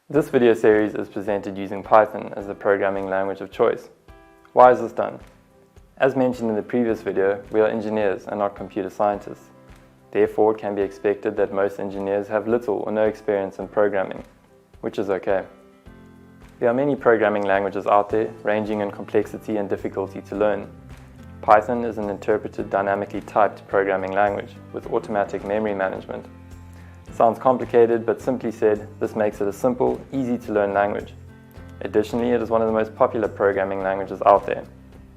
This video series is presented using Python as the programming language of choice. Why is this done? As mentioned in the previous video, we are engineers and not computer scientists. Therefore, it can be expected that most engineers have little or no experience in programming, which is okay. There are many programming languages out there, ranging in complexity and difficulty to learn. Python is an interpreted, dynamically typed programming language with automatic memory management. Sounds complicated, but simply said, this makes it a simple, easy-to-learn language. Additionally, it is one of the most popular programming languages out there.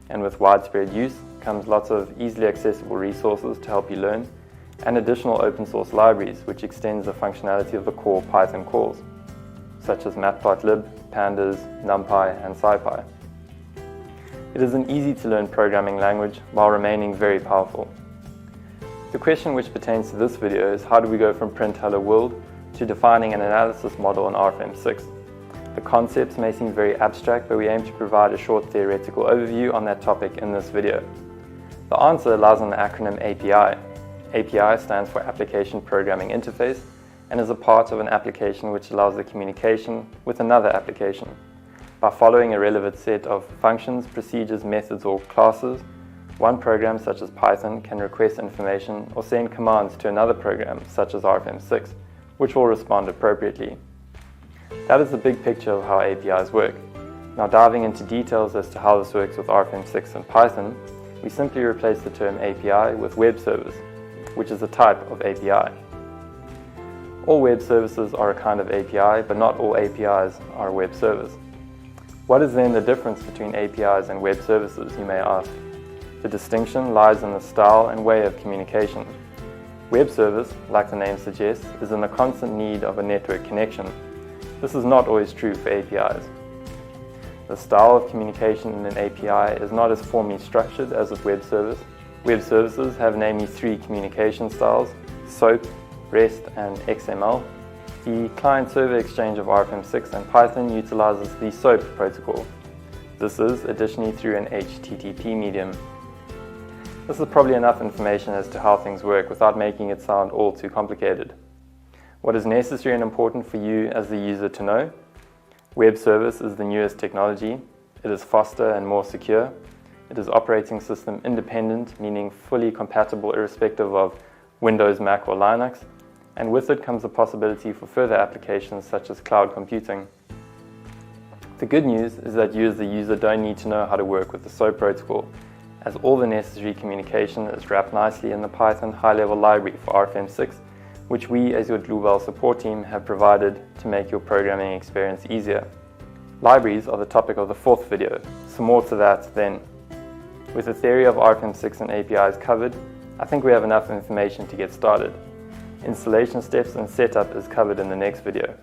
And with widespread use comes lots of easily accessible resources to help you learn, and additional open-source libraries which extends the functionality of the core Python calls, such as Matplotlib, Pandas, Numpy and SciPy. It is an easy-to-learn programming language while remaining very powerful. The question which pertains to this video is how do we go from print hello world to defining an analysis model in RFEM 6. The concepts may seem very abstract, but we aim to provide a short theoretical overview on that topic in this video. The answer lies in the acronym API. API stands for Application Programming Interface and is a part of an application which allows the communication with another application. By following a relevant set of functions, procedures, methods or classes, one program such as Python can request information or send commands to another program such as RFEM 6, which will respond appropriately. That is the big picture of how APIs work. Now diving into details as to how this works with RFEM 6 and Python, we simply replace the term API with web service, which is a type of API. All web services are a kind of API, but not all APIs are a web service. What is then the difference between APIs and web services, you may ask? The distinction lies in the style and way of communication. Web service, like the name suggests, is in the constant need of a network connection. This is not always true for APIs. The style of communication in an API is not as formally structured as with web service. Web services have namely three communication styles: SOAP, REST, and XML. The client-server exchange of RFEM 6 and Python utilizes the SOAP protocol. This is additionally through an HTTP medium. This is probably enough information as to how things work without making it sound all too complicated. What is necessary and important for you as the user to know? Web service is the newest technology. It is faster and more secure. It is operating system independent, meaning fully compatible irrespective of Windows, Mac or Linux. And with it comes the possibility for further applications such as cloud computing. The good news is that you as the user don't need to know how to work with the SOAP protocol, as all the necessary communication is wrapped nicely in the Python high-level library for RFEM 6, which we as your Bluebell support team have provided to make your programming experience easier. Libraries are the topic of the fourth video, so more to that then. With the theory of RFEM 6 and APIs covered, I think we have enough information to get started. Installation steps and setup is covered in the next video.